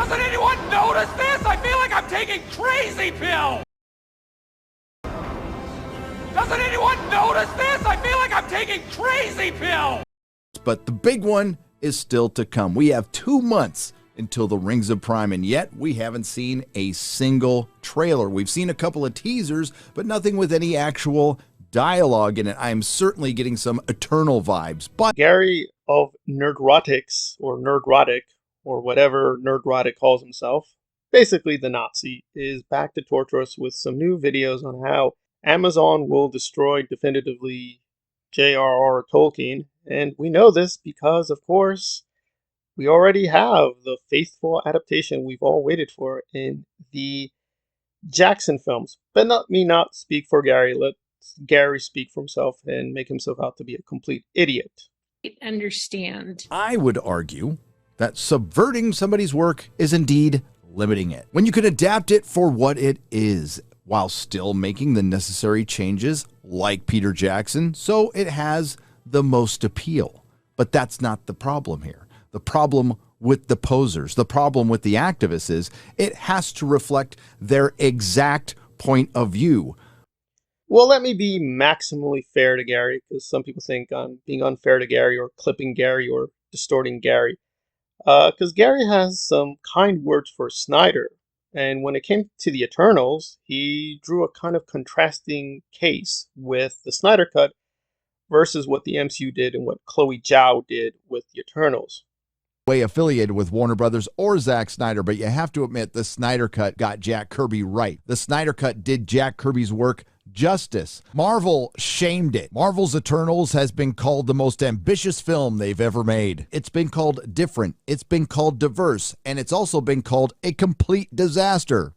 Doesn't anyone notice this? I feel like I'm taking crazy pills! Doesn't anyone notice this? I feel like I'm taking crazy pills! But the big one is still to come. We have 2 months until the Rings of Prime, and yet we haven't seen a single trailer. We've seen a couple of teasers, but nothing with any actual dialogue in it. I'm certainly getting some Eternal vibes. But Gary of Nerdrotics, or Nerdrotic, or whatever Nerdrotic calls himself, basically the Nazi, is back to torture us with some new videos on how Amazon will destroy definitively J.R.R. Tolkien. And we know this because, of course, we already have the faithful adaptation we've all waited for in the Jackson films. But let me not speak for Gary. Let Gary speak for himself and make himself out to be a complete idiot. Understand. I would argue that subverting somebody's work is indeed limiting it. When you can adapt it for what it is, while still making the necessary changes, like Peter Jackson, so it has the most appeal. But that's not the problem here. The problem with the posers, the problem with the activists is it has to reflect their exact point of view. Well, let me be maximally fair to Gary, because some people think I'm being unfair to Gary or clipping Gary or distorting Gary. Because Gary has some kind words for Snyder. And when it came to the Eternals, he drew a kind of contrasting case with the Snyder Cut versus what the MCU did and what Chloe Zhao did with the Eternals. Way affiliated with Warner Brothers or Zack Snyder, but you have to admit the Snyder Cut got Jack Kirby right. The Snyder Cut did Jack Kirby's work justice. Marvel shamed it. Marvel's Eternals has been called the most ambitious film they've ever made. It's been called different. It's been called diverse. And it's also been called a complete disaster.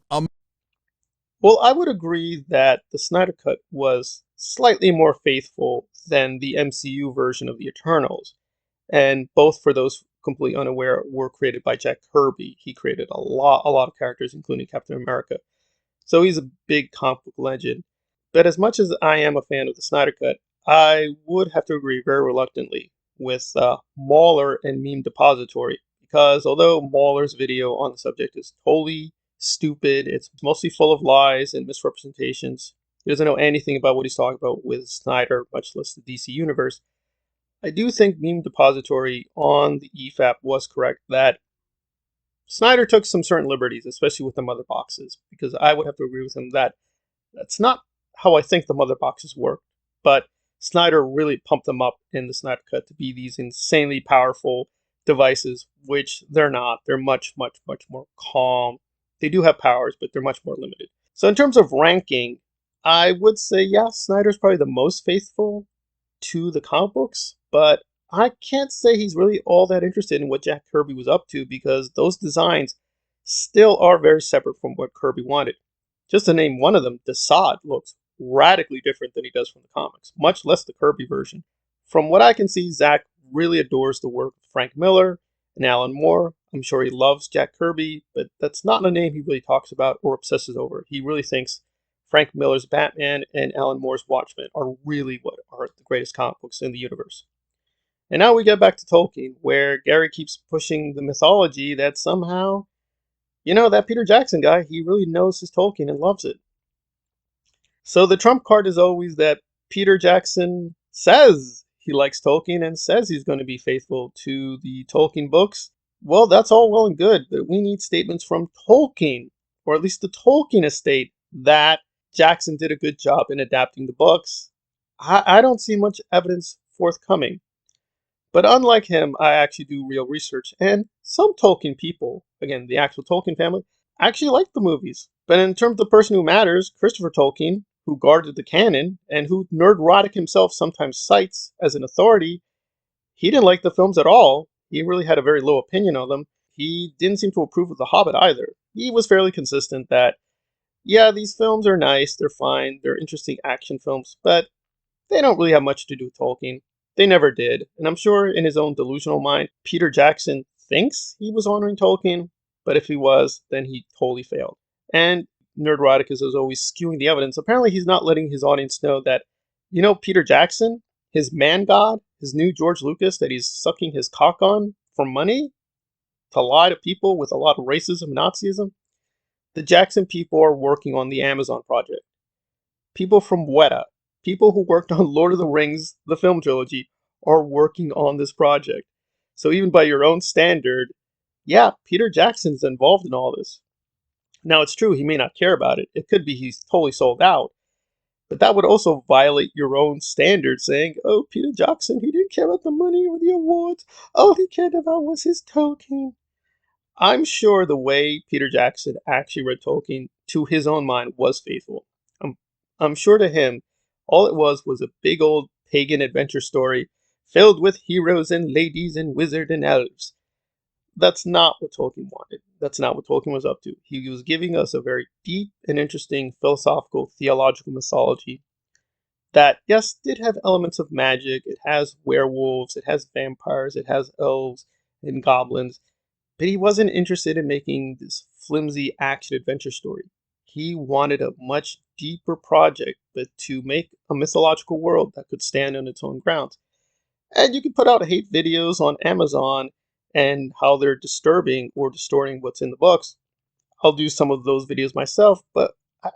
Well, I would agree that the Snyder Cut was slightly more faithful than the MCU version of the Eternals. And both, for those completely unaware, were created by Jack Kirby. He created a lot of characters, including Captain America. So he's a big comic book legend. But as much as I am a fan of the Snyder Cut, I would have to agree very reluctantly with Mauler and Meme Depository, because although Mauler's video on the subject is totally stupid, it's mostly full of lies and misrepresentations, he doesn't know anything about what he's talking about with Snyder, much less the DC Universe. I do think Meme Depository on the EFAP was correct that Snyder took some certain liberties, especially with the mother boxes, because I would have to agree with him that that's not how I think the mother boxes work, but Snyder really pumped them up in the Snyder Cut to be these insanely powerful devices, which they're not. They're much, much, much more calm. They do have powers, but they're much more limited. So in terms of ranking, I would say, yeah, Snyder's probably the most faithful to the comic books, but I can't say he's really all that interested in what Jack Kirby was up to, because those designs still are very separate from what Kirby wanted. Just to name one of them, Desaad looks radically different than he does from the comics, much less the Kirby version. From what I can see, Zack really adores the work of Frank Miller and Alan Moore. I'm sure he loves Jack Kirby, but that's not a name he really talks about or obsesses over. He really thinks Frank Miller's Batman and Alan Moore's Watchmen are really what are the greatest comic books in the universe. And now we get back to Tolkien, where Gary keeps pushing the mythology that somehow, that Peter Jackson guy, he really knows his Tolkien and loves it. So the trump card is always that Peter Jackson says he likes Tolkien and says he's going to be faithful to the Tolkien books. Well, that's all well and good, but we need statements from Tolkien, or at least the Tolkien estate, that Jackson did a good job in adapting the books. I don't see much evidence forthcoming. But unlike him, I actually do real research, and some Tolkien people, again, the actual Tolkien family, actually like the movies. But in terms of the person who matters, Christopher Tolkien, who guarded the canon, and who Nerdrotic himself sometimes cites as an authority, he didn't like the films at all. He really had a very low opinion of them. He didn't seem to approve of The Hobbit either. He was fairly consistent that, yeah, these films are nice, they're fine, they're interesting action films, but they don't really have much to do with Tolkien. They never did. And I'm sure in his own delusional mind, Peter Jackson thinks he was honoring Tolkien, but if he was, then he totally failed. And Nerdrotic is always skewing the evidence. Apparently he's not letting his audience know that, Peter Jackson, his man god, his new George Lucas that he's sucking his cock on for money, to lie to people with a lot of racism and Nazism. The Jackson people are working on the Amazon project. People from Weta, people who worked on Lord of the Rings, the film trilogy, are working on this project. So even by your own standard, yeah, Peter Jackson's involved in all this. Now it's true, he may not care about it. It could be he's totally sold out. But that would also violate your own standard saying, oh, Peter Jackson, he didn't care about the money or the awards. All he cared about was his Tolkien. I'm sure the way Peter Jackson actually read Tolkien to his own mind was faithful. I'm sure to him, all it was a big old pagan adventure story filled with heroes and ladies and wizards and elves. That's not what Tolkien wanted. That's not what Tolkien was up to. He was giving us a very deep and interesting philosophical, theological mythology that, yes, did have elements of magic. It has werewolves, it has vampires, it has elves and goblins. But he wasn't interested in making this flimsy action adventure story. He wanted a much deeper project, but to make a mythological world that could stand on its own grounds. And you can put out hate videos on Amazon and how they're disturbing or distorting what's in the books. I'll do some of those videos myself, but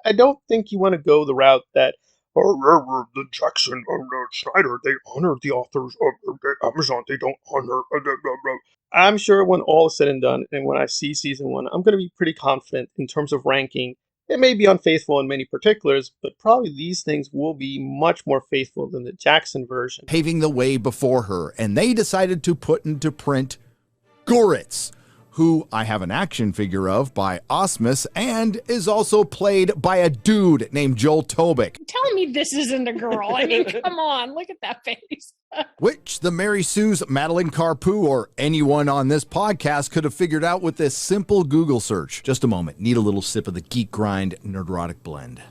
I don't think you want to go the route that the Jackson and Snyder, they honor the authors of Amazon, they don't honor. I'm sure when all is said and done, and when I see season one, I'm going to be pretty confident in terms of ranking. It may be unfaithful in many particulars, but probably these things will be much more faithful than the Jackson version. Paving the way before her, and they decided to put into print Goritz, who I have an action figure of by Osmus and is also played by a dude named Joel Tobick. Tell me this isn't a girl. I mean, come on, look at that face. Which the Mary Sue's Madeline Carpoo or anyone on this podcast could have figured out with this simple Google search. Just a moment. Need a little sip of the Geek Grind Nerdrotic blend.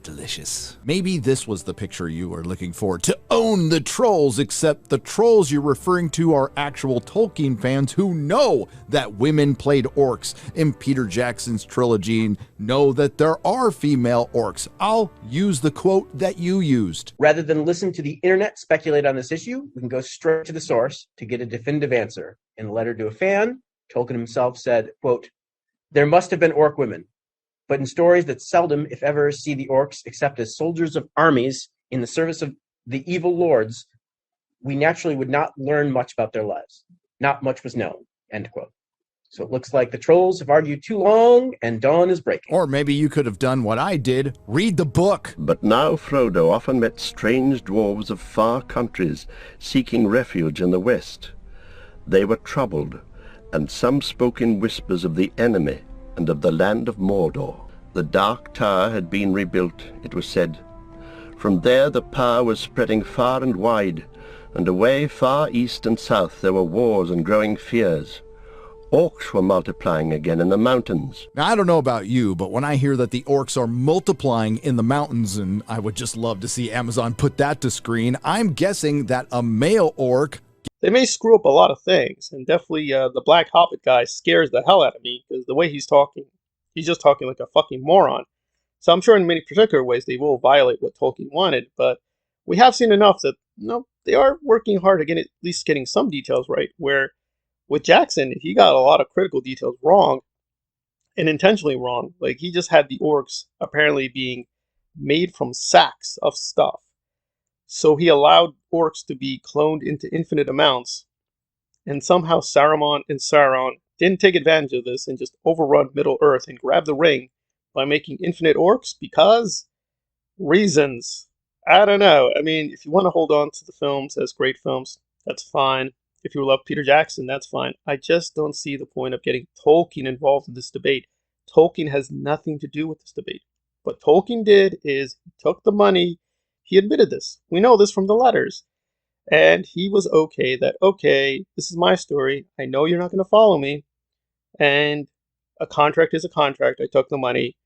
Delicious. Maybe this was the picture you were looking for to own the trolls, except the trolls you're referring to are actual Tolkien fans who know that women played orcs in Peter Jackson's trilogy and know that there are female orcs. I'll use the quote that you used. Rather than listen to the internet speculate on this issue, we can go straight to the source to get a definitive answer. In a letter to a fan, Tolkien himself said, quote, "There must have been orc women. But in stories that seldom, if ever, see the orcs except as soldiers of armies in the service of the evil lords, we naturally would not learn much about their lives. Not much was known." End quote. So it looks like the trolls have argued too long and dawn is breaking. Or maybe you could have done what I did. Read the book. But now Frodo often met strange dwarves of far countries seeking refuge in the west. They were troubled, and some spoke in whispers of the enemy and of the land of Mordor. The Dark Tower had been rebuilt, it was said. From there the power was spreading far and wide, and away far east and south there were wars and growing fears. Orcs were multiplying again in the mountains. Now, I don't know about you, but when I hear that the orcs are multiplying in the mountains, and I would just love to see Amazon put that to screen, I'm guessing that a male orc... They may screw up a lot of things, and definitely the Black Hobbit guy scares the hell out of me, because the way he's talking, he's just talking like a fucking moron. So I'm sure in many particular ways they will violate what Tolkien wanted, but we have seen enough that, they are working hard to at least getting some details right, where with Jackson, he got a lot of critical details wrong, and intentionally wrong. Like, he just had the orcs apparently being made from sacks of stuff. So he allowed orcs to be cloned into infinite amounts, and somehow Saruman and Sauron didn't take advantage of this and just overrun Middle-earth and grab the ring by making infinite orcs because reasons. I don't know. I mean, if you want to hold on to the films as great films, that's fine. If you love Peter Jackson, that's fine. I just don't see the point of getting Tolkien involved in this debate. Tolkien has nothing to do with this debate. What Tolkien did is he took the money. He admitted this. We know this from the letters. And he was okay, this is my story. I know you're not going to follow me. And a contract is a contract. I took the money.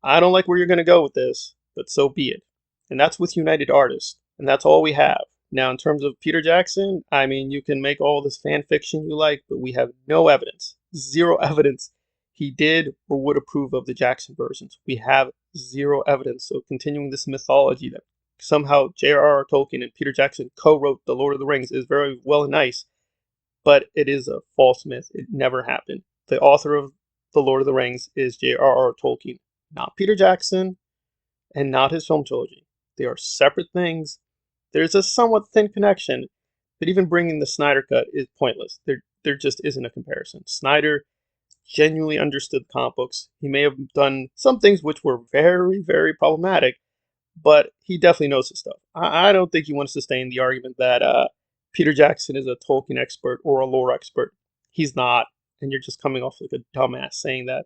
I don't like where you're going to go with this, but so be it. And that's with United Artists. And that's all we have. Now, in terms of Peter Jackson, I mean, you can make all this fan fiction you like, but we have no evidence. Zero evidence he did or would approve of the Jackson versions. We have zero evidence. So continuing this mythology that somehow J.R.R. Tolkien and Peter Jackson co-wrote The Lord of the Rings is very well and nice, but it is a false myth. It never happened. The author of The Lord of the Rings is J.R.R. Tolkien, not Peter Jackson, and not his film trilogy. They are separate things. There's a somewhat thin connection, but even bringing the Snyder Cut is pointless. There just isn't a comparison. Snyder genuinely understood comic books. He may have done some things which were very, very problematic, but he definitely knows his stuff. I don't think he wants to sustain the argument that Peter Jackson is a Tolkien expert or a lore expert. He's not, and you're just coming off like a dumbass saying that,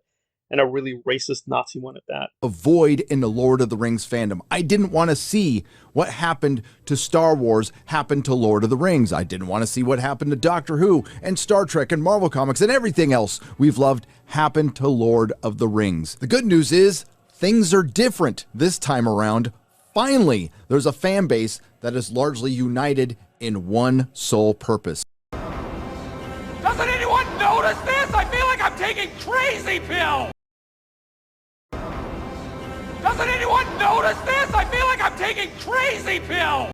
and a really racist Nazi one at that. A void in the Lord of the Rings fandom. I didn't want to see what happened to Star Wars happen to Lord of the Rings. I didn't want to see what happened to Doctor Who and Star Trek and Marvel Comics and everything else we've loved happen to Lord of the Rings. The good news is things are different this time around. Finally, there's a fan base that is largely united in one sole purpose. Doesn't anyone notice this? I feel like I'm taking crazy pills. Doesn't anyone notice this? I feel like I'm taking crazy pills.